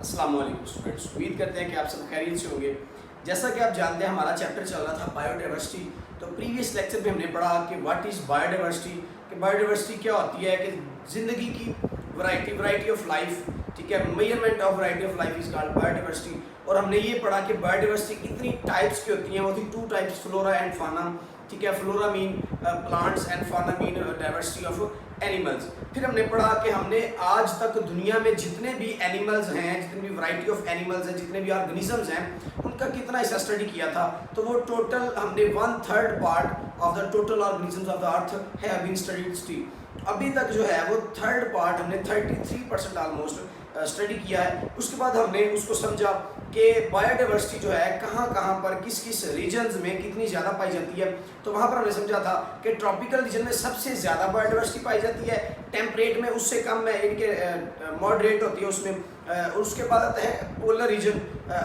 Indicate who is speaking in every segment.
Speaker 1: अस्सलाम वालेकुम स्टूडेंट्स, उम्मीद करते हैं कि आप सब खैरियत से होंगे। जैसा कि आप जानते हैं हमारा चैप्टर चल रहा था बायोडाइवर्सिटी। तो प्रीवियस लेक्चर में हमने पढ़ा कि व्हाट इज़ बायोडाइवर्सिटी, कि बायोडाइवर्सिटी क्या होती है, कि ज़िंदगी की वैरायटी ऑफ लाइफ, ठीक है, measurement of variety of life is called biodiversity. और हमने ये पढ़ा कि बायोडाइवर्सिटी कितनी टाइप्स की होती हैं, वो थी 2 टाइप्स, फ्लोरा एंड फाना, ठीक है। फ्लोरा मीन प्लांट्स एंड फाना मीन डाइवर्सिटी ऑफ एनिमल्स। फिर हमने पढ़ा कि हमने आज तक दुनिया में जितने भी एनिमल्स हैं, जितनी भी वैरायटी ऑफ एनिमल्स हैं, जितने भी ऑर्गेनिजम्स हैं, उनका कितना हिस्सा स्टडी किया था। तो वो टोटल हमने 1/3 part of the total organisms of the earth have been studied. अभी तक जो है वो 3rd पार्ट हमने 33% ऑलमोस्ट स्टडी किया है। उसके बाद हमने उसको समझा कि बायोडाइवर्सिटी जो है कहाँ कहाँ पर किस किस रीजन्स में कितनी ज़्यादा पाई जाती है। तो वहाँ पर हमने समझा था कि ट्रॉपिकल रीजन में सबसे ज़्यादा बायोडाइवर्सिटी पाई जाती है, टेम्परेट में उससे कम है, इनके मॉडरेट होती है उसमें। उसके बाद आता है polar region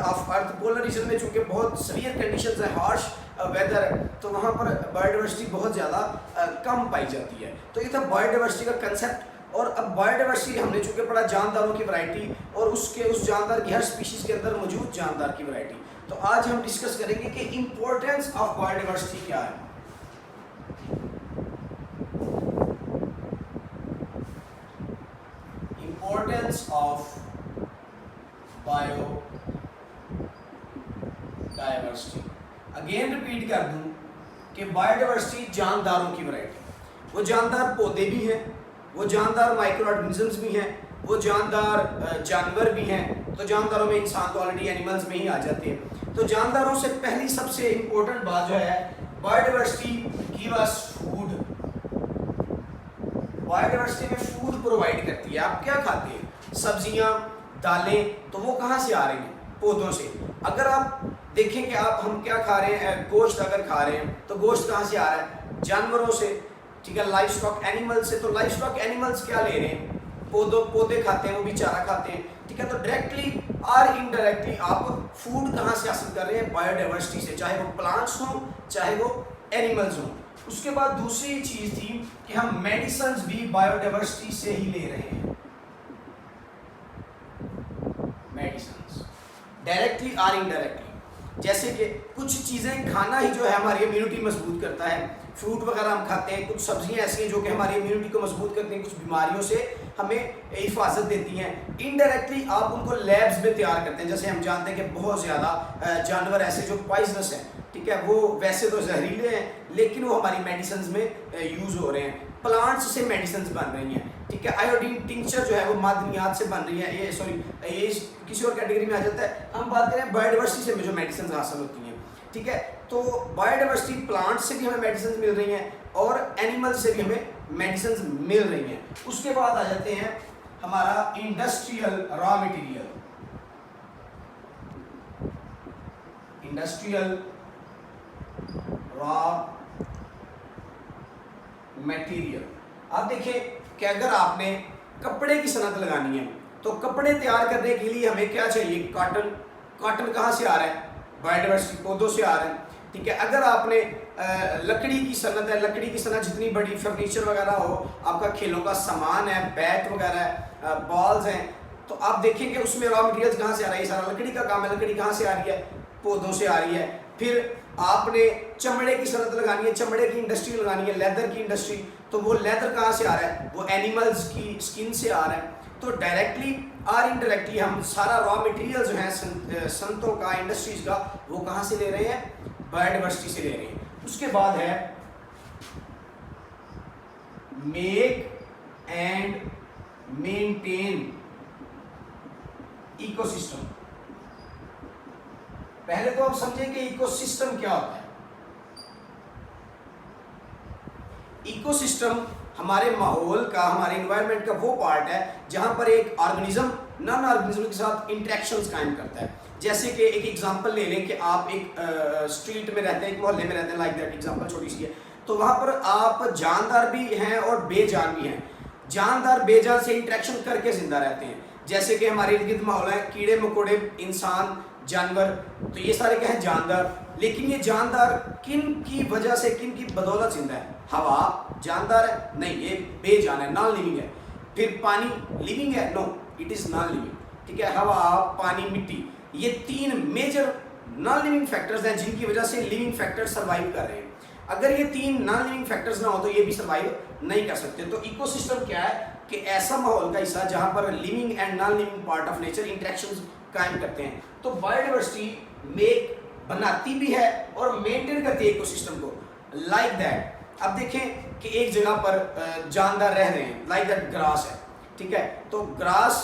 Speaker 1: of earth. Polar region में चूँकि बहुत सीवियर कंडीशंस है, हार्श वेदर है, तो वहाँ पर बायोडाइवर्सिटी बहुत ज़्यादा कम पाई जाती है। तो ये था बायोडाइवर्सिटी का कंसेप्ट। और अब बायोडाइवर्सिटी हमने चूँकि पढ़ा जानदारों की वैरायटी और उस जानदार की हर स्पीशीज़ के अंदर मौजूद जानदार की वैरायटी। तो आज हम डिस्कस करेंगे कि इम्पोर्टेंस ऑफ बायोडाइवर्सिटी क्या है। Importance of biodiversity, again repeat कर दूं कि बायोडाइवर्सिटी जानदारों की वैरायटी, वो जानदार पौधे भी हैं, वो जानदार माइक्रो ऑर्गेनिजम्स भी हैं, वो जानदार जानवर भी हैं। तो जानदारों में इंसान तो ऑलरेडी एनिमल्स में ही आ जाते हैं। तो जानदारों से पहली सबसे इंपॉर्टेंट बात जो है, biodiversity give us food. Biodiversity में फूड प्रोवाइड करती है। आप क्या खाते हैं? सब्जियां, दालें, तो वो कहाँ से आ रही हैं? पौधों से। अगर आप देखें कि हम क्या खा रहे हैं, गोश्त अगर खा रहे हैं तो गोश्त कहाँ से आ रहा है? जानवरों से, ठीक है, लाइफ स्टॉक एनिमल्स से। तो लाइफ स्टॉक एनिमल्स क्या ले रहे हैं? पौधे खाते हैं, वो भी चारा खाते हैं, ठीक है। तो डायरेक्टली और इनडायरेक्टली आप फूड कहाँ से हासिल कर रहे हैं? बायोडाइवर्सिटी से, चाहे वो प्लांट्स हों चाहे वो एनिमल्स हों। उसके बाद दूसरी चीज थी कि हम मेडिसिन भी बायोडाइवर्सिटी से ही ले रहे हैं। मेडिसिन डायरेक्टली और इनडायरेक्टली, जैसे कि कुछ चीज़ें खाना ही जो है हमारी इम्यूनिटी मजबूत करता है। फ्रूट वगैरह हम खाते हैं, कुछ सब्जियां ऐसी हैं जो कि हमारी इम्यूनिटी को मजबूत करती हैं, कुछ बीमारियों से हमें हिफाजत देती हैं। इनडायरेक्टली आप उनको लैब्स में तैयार करते हैं। जैसे हम जानते हैं कि बहुत ज़्यादा जानवर ऐसे जो पॉइजनस हैं, ठीक है, वो वैसे तो जहरीले हैं लेकिन वो हमारी मेडिसिन में यूज़ हो रहे हैं। प्लांट्स से मेडिसिन बन रही हैं, ठीक है। आयोडीन टिंक्चर जो है वो मादनियात से बन रही है। ये किसी और कैटेगरी में आ जाता है। हम बात करें बायोडाइवर्सिटी से जो मेडिसिन हासिल होती हैं, ठीक है। तो बायोडाइवर्सिटी प्लांट से भी हमें मेडिसिन मिल रही हैं और एनिमल से भी हमें मेडिसिन मिल रही हैं। उसके बाद आ जाते हैं हमारा industrial raw material. Industrial raw material. आप देखें कि अगर आपने कपड़े की सनत लगानी है तो कपड़े तैयार करने के लिए हमें क्या चाहिए? कॉटन। कॉटन कहाँ से आ रहा है? बायोडाइवर्सिटी, पौधों से आ रहा है, ठीक है। अगर आपने लकड़ी की सनत है, लकड़ी की सनत जितनी बड़ी, फर्नीचर वगैरह हो, आपका खेलों का सामान है, बैट वगैरह है, बॉल्स हैं, तो आप देखें कि उसमें रॉ मटेरियल्स कहाँ से आ रहा है? सारा लकड़ी का काम है। लकड़ी कहाँ से आ रही है? पौधों से आ रही है। फिर आपने चमड़े की सनत लगानी है, चमड़े की इंडस्ट्री लगानी है, लेदर की इंडस्ट्री, तो वो लेदर कहाँ से आ रहा है? वो एनिमल्स की स्किन से आ रहा है। तो डायरेक्टली और इनडायरेक्टली हम सारा रॉ मटेरियल जो है संतों का, इंडस्ट्रीज का, वो कहाँ से ले रहे हैं? बायोडाइवर्सिटी से ले रहे हैं। उसके बाद है मेक एंड मेंटेन इकोसिस्टम। पहले तो आप समझें कि इकोसिस्टम क्या होता है। इकोसिस्टम हमारे माहौल का, हमारे एनवायरनमेंट का वो पार्ट है जहां पर एक ऑर्गेनिज्म नॉन ऑर्गेनिज्म के साथ इंटरेक्शंस कायम करता है। जैसे कि एक एग्जांपल ले लें कि आप एक स्ट्रीट में रहते हैं, एक मोहल्ले में रहते हैं, लाइक दैट एग्जांपल छोटी सी है। तो वहां पर आप जानदार भी हैं और बेजान भी हैं। जानदार बेजान से इंटरेक्शन करके जिंदा रहते हैं। जैसे कि हमारे इर्द गिर्द माहौल है, कीड़े मकोड़े, इंसान, जानवर, तो ये सारे क्या है? जानदार। लेकिन ये जानदार किन की वजह से, किन की बदौलत जिंदा है? हवा जानदार है? नहीं, ये बेजान है, नॉन लिविंग है। फिर पानी लिविंग है? No, it is non living. ठीक है, हवा, पानी, मिट्टी, ये 3 मेजर नॉन लिविंग फैक्टर्स हैं जिनकी वजह से लिविंग फैक्टर्स सर्वाइव कर रहे हैं। अगर ये 3 नॉन लिविंग फैक्टर्स ना हो तो ये भी सर्वाइव नहीं कर सकते। तो इकोसिस्टम क्या है कि ऐसा माहौल का हिस्सा जहां पर living and non living part of nature interactions कायम करते हैं। तो बायोडाइवर्सिटी मेक बनाती भी है और मेंटेन करती है इकोसिस्टम को, लाइक दैट। अब देखें कि एक जगह पर जानदार रह रहे हैं, लाइक दैट ग्रास है, ठीक है, तो ग्रास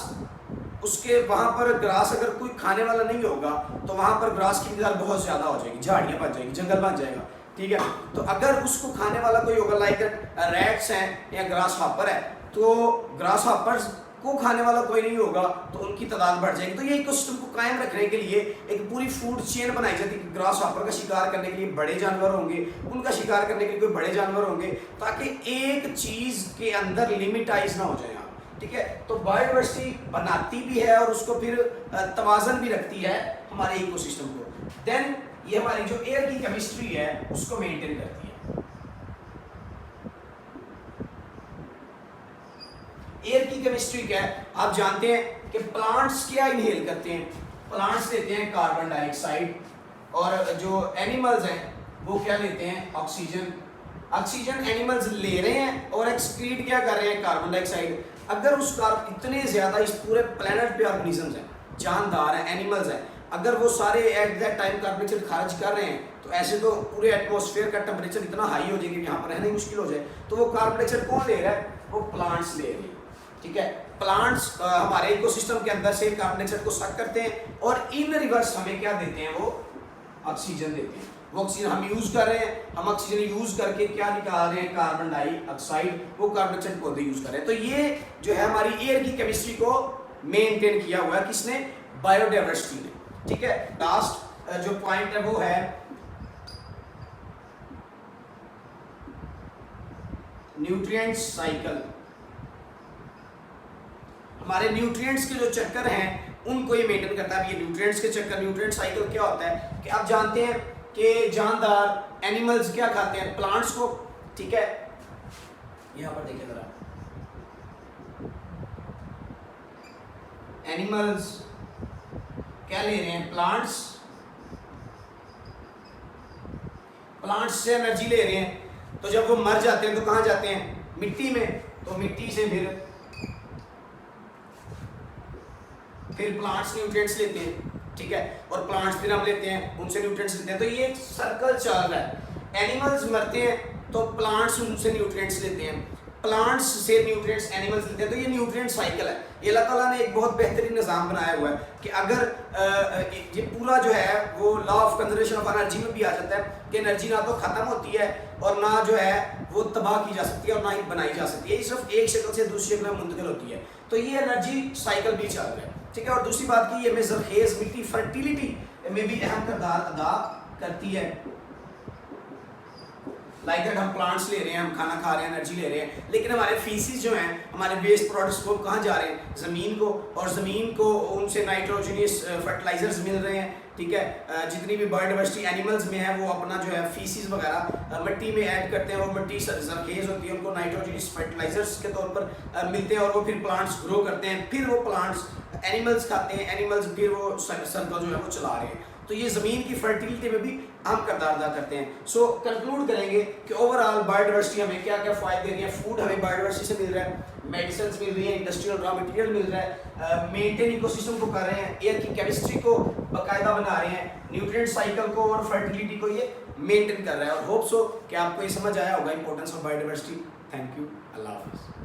Speaker 1: उसके वहां पर ग्रास अगर कोई खाने वाला नहीं होगा तो वहां पर ग्रास की मिकदार बहुत ज्यादा हो जाएगी, झाड़ियां बन जाएगी, जंगल बन जाएगा, ठीक है। तो अगर उसको खाने वाला कोई होगा, लाइक रैट्स हैं या ग्रास हॉपर है, तो ग्रास हॉपर्स को खाने वाला कोई नहीं होगा तो उनकी तादाद बढ़ जाएगी। तो ये इकोसिस्टम को कायम रखने के लिए एक पूरी फूड चेन बनाई जाती है कि ग्रास हॉपर का शिकार करने के लिए बड़े जानवर होंगे, उनका शिकार करने के लिए कोई बड़े जानवर होंगे, ताकि एक चीज के अंदर लिमिटाइज ना हो जाए, ठीक है। तो बायोडाइवर्सिटी बनाती भी है और उसको फिर तवाज़न भी रखती है हमारे इकोसिस्टम को। देन ये हमारी जो एयर की केमिस्ट्री है उसको मेंटेन करती है। एयर की केमिस्ट्री क्या है, आप जानते हैं कि प्लांट्स क्या इनहेल करते हैं, प्लांट्स लेते हैं कार्बन डाइऑक्साइड, और जो एनिमल्स हैं वो क्या लेते हैं, ऑक्सीजन। ऑक्सीजन एनिमल्स ले रहे हैं और एक्सक्रीट क्या कर रहे हैं, कार्बन डाइऑक्साइड। अगर उस इतने ज्यादा इस पूरे प्लेनेट पे ऑर्गेनिजम्स हैं, जानदार हैं, एनिमल्स हैं, अगर वो सारे at that time carbon dioxide खारिज कर रहे हैं तो ऐसे तो पूरे एटमॉस्फेयर का टेम्परेचर इतना हाई हो जाएगा कि यहाँ पर रहना ही मुश्किल हो जाए। तो वो कार्बन डाइऑक्साइड कौन ले रहा है, वो प्लांट्स ले रहे हैं, ठीक है। प्लांट्स हमारे इकोसिस्टम के अंदर से कार्बन डाइऑक्साइड को सक करते हैं और इन रिवर्स हमें क्या देते हैं, वो ऑक्सीजन देते हैं। वो ऑक्सीजन हम यूज कर रहे हैं, हम ऑक्सीजन यूज करके क्या निकाल रहे हैं, कार्बन डाइऑक्साइड, वो कार्बन डाइऑक्साइड पौधे यूज कर रहे हैं। तो ये जो है हमारी एयर की केमिस्ट्री को मेंटेन किया हुआ है किसने, बायोडाइवर्सिटी ने, ठीक है। लास्ट जो पॉइंट है वो है न्यूट्रिएंट साइकिल। हमारे न्यूट्रिएंट्स के जो चक्कर हैं उनको ये मेंटेन करता है। ये न्यूट्रिएंट्स के चक्कर, न्यूट्रिएंट साइकिल क्या होता है कि आप जानते हैं कि जानदार एनिमल्स क्या खाते हैं, प्लांट्स को, ठीक है। यहां पर देखिए जरा, एनिमल्स क्या ले रहे हैं, प्लांट्स से एनर्जी ले रहे हैं। तो जब वो मर जाते हैं तो कहां जाते हैं, मिट्टी में, तो मिट्टी से फिर प्लांट्स न्यूट्रिएंट्स लेते हैं, ठीक है, और प्लांट्स फिर हम लेते हैं, उनसे न्यूट्रिएंट्स लेते हैं। तो ये एक सर्कल चल रहा है। एनिमल्स मरते हैं तो प्लांट्स उनसे न्यूट्रिएंट्स लेते हैं, प्लांट्स से न्यूट्रिएंट्स एनिमल्स लेते हैं। तो ये न्यूट्रिएंट साइकिल है। ये अल्लाह ताला ने एक बहुत बेहतरीन निज़ाम बनाया हुआ है कि अगर ये पूरा जो है वो law of conservation of energy में भी आ जाता है कि एनर्जी ना तो ख़त्म होती है और ना जो है वो तबाह की जा सकती है और ना ही बनाई जा सकती है, ये सिर्फ एक शक्ल से दूसरी शक्ल में मुंतकिल होती है। तो ये एनर्जी साइकिल भी चल रहा है, ठीक है। और दूसरी बात की ये में जरखेज मिट्टी फर्टिलिटी में भी अहम किरदार अदा करती है। लाइक दैट हम प्लांट्स ले रहे हैं, हम खाना खा रहे हैं, एनर्जी ले रहे हैं, लेकिन हमारे फीसिस जो हैं, हमारे वेस्ट प्रोडक्ट्स को कहाँ जा रहे हैं, ज़मीन को, और ज़मीन को उनसे नाइट्रोजनियस फर्टिलाइजर्स मिल रहे हैं, ठीक है। जितनी भी बायोडाइवर्सिटी एनिमल्स में है वो अपना जो है फीसिस वगैरह मिट्टी में ऐड करते हैं, वो मिट्टी जरखेज होती है, उनको नाइट्रोजनियस फर्टिलाइजर्स के तौर पर मिलते हैं और वो फिर प्लांट्स ग्रो करते हैं, फिर वो प्लांट्स एनिमल्स खाते हैं, एनिमल्स फिर वो सर्कल जो है वो चला रहे हैं। तो ये ज़मीन की फर्टिलिटी में भी अहम किरदार अदा करते हैं। सो कंक्लूड करेंगे कि ओवरऑल बायोडाइवर्सिटी हमें क्या क्या फ़ायदे दे रही है। फूड हमें बायोडाइवर्सिटी से मिल रहा है, मेडिसिन मिल रही है, इंडस्ट्रियल रॉ मटेरियल मिल रहा है, मेंटेन इकोसिस्टम को कर रहे हैं, एयर की केमिस्ट्री को बाकायदा बना रहे हैं, न्यूट्रिएंट साइकिल को और फर्टिलिटी को ये मेंटेन कर रहा है। और होप सो कि आपको ये समझ आया होगा importance of biodiversity. Thank you, अल्लाह हाफिज़।